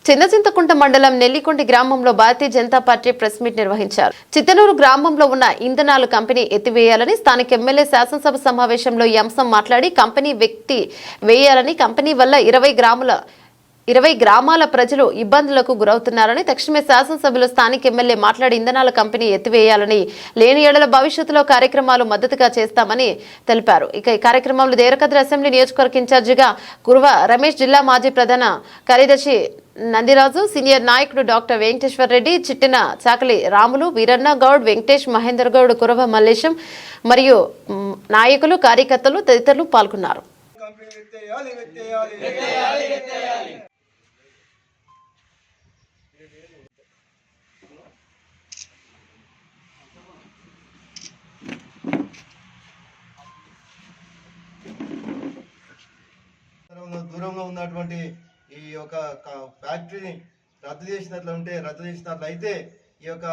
చిన్నచింతకుంట మండలం నెల్లికొండి గ్రామంలో Bharatiya Janata party press meet నిర్వహించారు. చిత్తనూరు గ్రామంలో ఉన్న ఇంధనాలు కంపెనీ ఎత్తివేయాలని స్థానిక ఎమ్మెల్యే శాసనసభ సమావేశంలో ఈ అంశం మాట్లాడి కంపెనీ వ్యక్తి వేయాలని, కంపెనీ వల్ల 20 గ్రామాల ప్రజలు ఇబ్బందులకు గురవుతున్నారని, తక్షణమే శాసనసభలో స్థానిక ఎమ్మెల్యే మాట్లాడి ఇంధనాల కంపెనీ ఎత్తివేయాలని, లేని ఏళ్ల భవిష్యత్తులో కార్యక్రమాలు మద్దతుగా చేస్తామని తెలిపారు. ఇక ఈ కార్యక్రమంలో దేవరకద్ర అసెంబ్లీ నియోజకవర్గ ఇన్ఛార్జిగా గురువ రమేష్, జిల్లా మాజీ ప్రధాన కార్యదర్శి నందిరాజు, సీనియర్ నాయకుడు డాక్టర్ వెంకటేశ్వర్ రెడ్డి, చిట్టిన చాకలి రాములు, వీరన్న గౌడ్, వెంకటేష్, మహేందర్ గౌడ్, కురవ మల్లేశం మరియు నాయకులు, కార్యకర్తలు తదితరులు పాల్గొన్నారు. దూరంలో ఉన్నటువంటి ఈ యొక్క ఫ్యాక్టరీని రద్దు చేసినట్లయితే ఈ యొక్క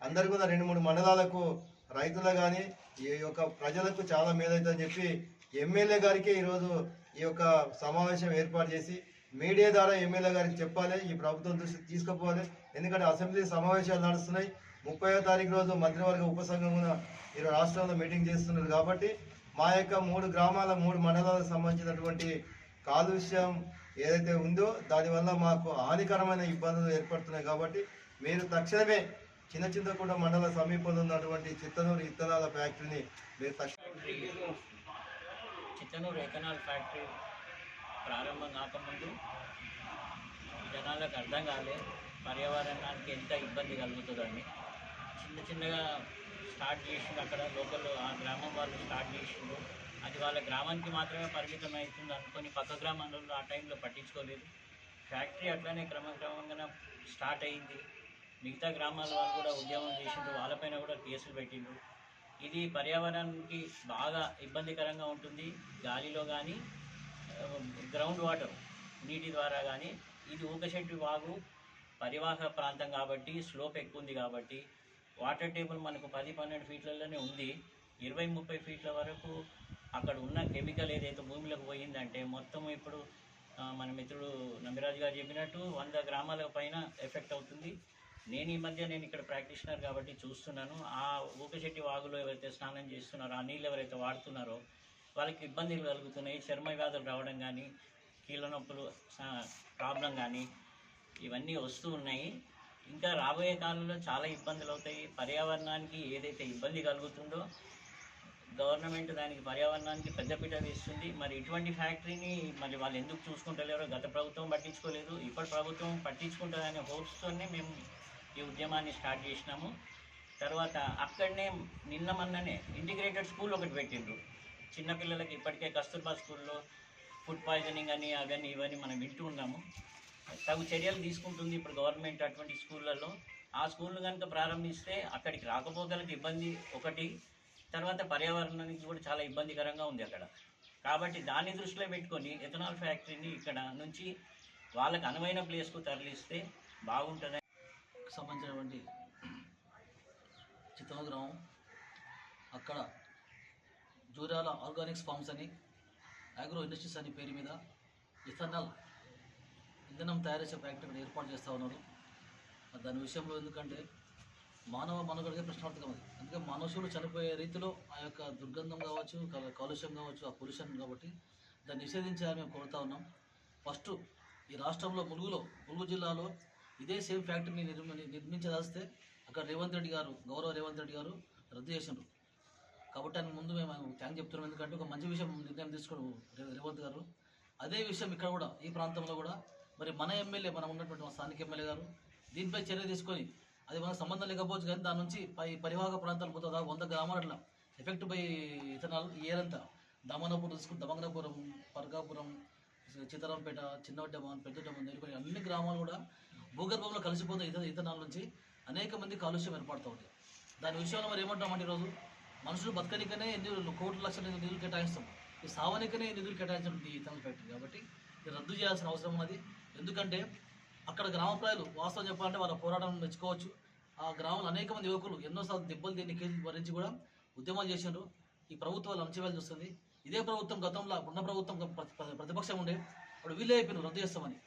అందరికీ ఉన్న 2-3 మండలాలకు రైతులు కానీ ఈ యొక్క ప్రజలకు చాలా మేలవుతుందని చెప్పి ఎమ్మెల్యే గారికి ఈరోజు ఈ యొక్క సమావేశం ఏర్పాటు చేసి మీడియా ద్వారా ఎమ్మెల్యే గారికి చెప్పాలి, ఈ ప్రభుత్వం దృష్టికి తీసుకుపోవాలి. ఎందుకంటే అసెంబ్లీ సమావేశాలు నడుస్తున్నాయి. 30వ తారీఖు రోజు మంత్రివర్గ ఉపసంఘం ఈరోజు రాష్ట్రంలో మీటింగ్ చేస్తున్నారు. కాబట్టి మా యొక్క 3 గ్రామాల 3 మండలాలకు సంబంధించినటువంటి కాలుష్యం ఏదైతే ఉందో దానివల్ల మాకు హానికరమైన ఇబ్బందులు ఏర్పడుతున్నాయి. కాబట్టి మీరు తక్షణమే చిన్నచింతకుంట మండల సమీపంలో ఉన్నటువంటి చిత్తనూరు ఇత్తనాల ఫ్యాక్టరీని మీరు చిత్తనూరు ఎథనాల్ ఫ్యాక్టరీ ప్రారంభం కాకముందు జనాలకు అర్థం కాలే పర్యావరణానికి ఎంత ఇబ్బంది కలుగుతుందని చిన్నగా స్టార్ట్ చేసిండు. అక్కడ లోకల్ ఆ గ్రామం వాళ్ళు స్టార్ట్ చేసిండు. అది వాళ్ళ గ్రామానికి మాత్రమే పరిమితం అవుతుంది అనుకొని పక్క గ్రామాల్లో ఆ టైంలో పట్టించుకోలేదు. ఫ్యాక్టరీ అట్లనే క్రమంగా స్టార్ట్ అయింది. మిగతా గ్రామాల వాళ్ళు కూడా ఉద్యమం చేసిండ్రు, వాళ్ళపైన కూడా కేసులు పెట్టిండ్రు. ఇది పర్యావరణానికి బాగా ఇబ్బందికరంగా ఉంటుంది. గాలిలో కానీ గ్రౌండ్ వాటర్ నీటి ద్వారా కానీ ఇది ఊకశెట్టి వాగు పరివాహక ప్రాంతం కాబట్టి స్లోప్ ఎక్కువ ఉంది కాబట్టి వాటర్ టేబుల్ మనకు 10-12 ఫీట్లలోనే ఉంది. 20-30 ఫీట్ల వరకు అక్కడ ఉన్న కెమికల్ ఏదైతే భూమిలోకి పోయిందంటే మొత్తం ఇప్పుడు మన మిత్రుడు నందిరాజు గారు చెప్పినట్టు 100 గ్రామాల పైన ఎఫెక్ట్ అవుతుంది. నేను ఇక్కడ ప్రాక్టీషనర్ కాబట్టి చూస్తున్నాను. ఆ ఊకశెట్టి వాగులో ఎవరైతే స్నానం చేస్తున్నారో, ఆ నీళ్ళు ఎవరైతే వాడుతున్నారో వాళ్ళకి ఇబ్బందులు కలుగుతున్నాయి. చర్మ వ్యాధులు రావడం కానీ, కీళ్ళ నొప్పులు ప్రాబ్లం కానీ ఇవన్నీ వస్తూ ఉన్నాయి. ఇంకా రాబోయే కాలంలో చాలా ఇబ్బందులు అవుతాయి. పర్యావరణానికి ఏదైతే ఇబ్బంది కలుగుతుందో గవర్నమెంట్ దానికి పర్యావరణానికి పెద్దపీట వేస్తుంది. మరి ఇటువంటి ఫ్యాక్టరీని మరి వాళ్ళు ఎందుకు చూసుకుంటలేరో గత ప్రభుత్వం పట్టించుకోలేదు, ఇప్పటి ప్రభుత్వం పట్టించుకుంటుందనే హోప్స్తోనే మేము ఈ ఉద్యమాన్ని స్టార్ట్ చేసినాము. తర్వాత అక్కడనే మొన్ననే ఇంటిగ్రేటెడ్ స్కూల్ ఒకటి పెట్టిండ్రు చిన్నపిల్లలకి. ఇప్పటికే కస్తూర్బా స్కూల్లో ఫుడ్ పాయిజనింగ్ అని అవన్నీ ఇవన్నీ మనం వింటూ ఉన్నాము. తగు చర్యలు తీసుకుంటుంది ఇప్పుడు గవర్నమెంట్ అటువంటి స్కూళ్ళల్లో. ఆ స్కూళ్ళు కనుక ప్రారంభిస్తే అక్కడికి రాకపోకలకు ఇబ్బంది ఒకటి, తర్వాత పర్యావరణానికి కూడా చాలా ఇబ్బందికరంగా ఉంది అక్కడ. కాబట్టి దాన్ని దృష్టిలో పెట్టుకొని ఎథనాల్ ఫ్యాక్టరీని ఇక్కడ నుంచి వాళ్ళకి అనువైన ప్లేస్కు తరలిస్తే బాగుంటుంది. సంబంధించినటువంటి చిత్తనూరు గ్రామం, అక్కడ జూరాల ఆర్గానిక్స్ ఫార్మ్స్ అని అగ్రో ఇండస్ట్రీస్ అనే పేరు మీద ఇథనాల్ ఇంధనం తయారు చేసే ఫ్యాక్టరీ ఏర్పాటు చేస్తూ ఉన్నారు. దాని విషయంలో ఎందుకంటే మానవ మనుగడగా ప్రశ్నార్థకం అది. అందుకే మనుషులు చనిపోయే రీతిలో ఆ యొక్క దుర్గంధం కావచ్చు, కాలుష్యం కావచ్చు, ఆ పొల్యూషన్ కాబట్టి దాన్ని నిషేధించాలని మేము కోరుతా ఉన్నాం. ఫస్ట్ ఈ రాష్ట్రంలో ములుగు జిల్లాలో ఇదే సేమ్ ఫ్యాక్టరీని నిర్మించదాస్తే అక్కడ గౌరవ రేవంత్ రెడ్డి గారు రద్దు చేసిండ్రు. కాబట్టి దాని ముందు మేము థ్యాంక్ చెప్తున్నాం. ఎందుకంటే ఒక మంచి విషయం నిర్ణయం తీసుకోవడం రేవంత్ గారు. అదే విషయం ఇక్కడ కూడా ఈ ప్రాంతంలో కూడా మరి మన ఎమ్మెల్యే, మనం ఉన్నటువంటి స్థానిక ఎమ్మెల్యే గారు దీనిపై చర్య తీసుకొని, అది మనకు సంబంధం లేకపోవచ్చు కానీ దాని నుంచి పరివాహక ప్రాంతాలు పోతుందా 100 గ్రామాల అట్లా ఎఫెక్ట్ బై ఇథనాల్ ఏరంతా దమనపురం తీసుకుని దమనపురం, పర్గాపురం, చిత్తరంపేట, చిన్నవడ్డెమాన్, పెద్దవడ్డెమాన్, నెల్లిపల్లి అన్ని గ్రామాలు కూడా భూగర్భంలో కలిసిపోతున్న ఇథనాల్ నుంచి అనేక మంది కాలుష్యం ఏర్పడుతూ ఉంది. దాని విషయంలో మరి ఏమంటామంటే ఈరోజు మనుషులు బతకనికనే కోట్ల లక్షల నిధులు కేటాయిస్తాం, ఈ సావనికనే నిధులు కేటాయించడం ఈ ఇథనాల్ ఫ్యాక్టరీ. కాబట్టి ఇది రద్దు చేయాల్సిన అవసరం ఉన్నది. ఎందుకంటే అక్కడ గ్రామ ప్రజలు వాస్తవం చెప్పాలంటే వాళ్ళ పోరాటం మెచ్చుకోవచ్చు. ఆ గ్రామంలో అనేక మంది యువకులు ఎన్నోసార్లు దెబ్బలు తిని కేసులు భరించి కూడా ఉద్యమాలు చేసినారు. ఈ ప్రభుత్వాలు అంచవేలు చూస్తుంది. ఇదే ప్రభుత్వం గతంలో ఉన్న ప్రభుత్వం ప్రతిపక్షం ఉండే అప్పుడు వీళ్ళే అయిపోయినారు రద్దు చేస్తామని.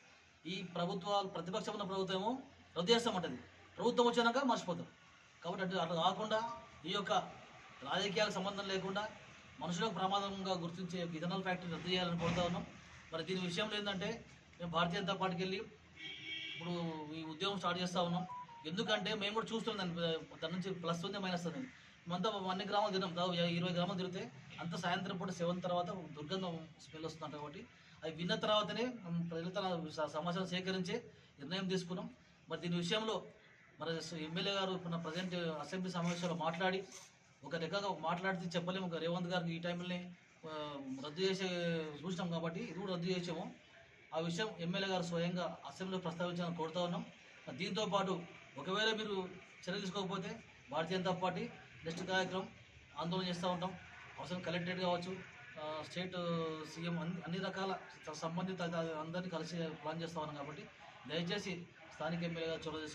ఈ ప్రభుత్వాలు ప్రతిపక్షం ఉన్న ప్రభుత్వమేమో రద్దు చేస్తామంటది, ప్రభుత్వం వచ్చినాక మర్చిపోతాం. కాబట్టి అట్లా కాకుండా ఈ యొక్క రాజకీయాలకు సంబంధం లేకుండా మనుషులకు ప్రమాదంగా గుర్తించే ఇథనాల్ ఫ్యాక్టరీ రద్దు చేయాలని కోరుతా ఉన్నాం. మరి దీని విషయంలో ఏంటంటే మేము భారతీయ జనతా పార్టీకి వెళ్ళి ఇప్పుడు ఈ ఉద్యోగం స్టార్ట్ చేస్తూ ఉన్నాం. ఎందుకంటే మేము కూడా చూస్తున్నాం దాని నుంచి ప్లస్ ఉంది మైనస్ ఉంది. మేమంతా అన్ని గ్రామాలు తిన్నాం, 20 గ్రామాలు తిరిగితే అంతా సాయంత్రం పూట 7 తర్వాత దుర్గంధం స్మెల్ వస్తుందంట. కాబట్టి అవి విన్న తర్వాతనే ప్రజలతో సమాచారం సేకరించి నిర్ణయం తీసుకున్నాం. మరి దీని విషయంలో మరి ఎమ్మెల్యే గారు ఇప్పుడు ప్రజెంట్ అసెంబ్లీ సమావేశంలో మాట్లాడి ఒక రకంగా మాట్లాడితే చెప్పలేము. ఒక రేవంత్ గారికి ఈ టైంలోనే రద్దు చేసే చూసినాం కాబట్టి ఇది కూడా రద్దు చేసాము. ఆ విషయం ఎమ్మెల్యే గారు స్వయంగా అసెంబ్లీలో ప్రస్తావించాలని కోరుతా ఉన్నాం. దీంతో పాటు ఒకవేళ మీరు చర్య తీసుకోకపోతే భారతీయ జనతా పార్టీ నెక్స్ట్ కార్యక్రమం ఆందోళన చేస్తూ ఉంటాం. అవసరం కలెక్టరేట్ కావచ్చు, స్టేట్ సీఎం అన్ని రకాల సంబంధిత అందరినీ కలిసి ప్లాన్ చేస్తూ ఉన్నాం. కాబట్టి దయచేసి స్థానిక ఎమ్మెల్యే గారు చొరవ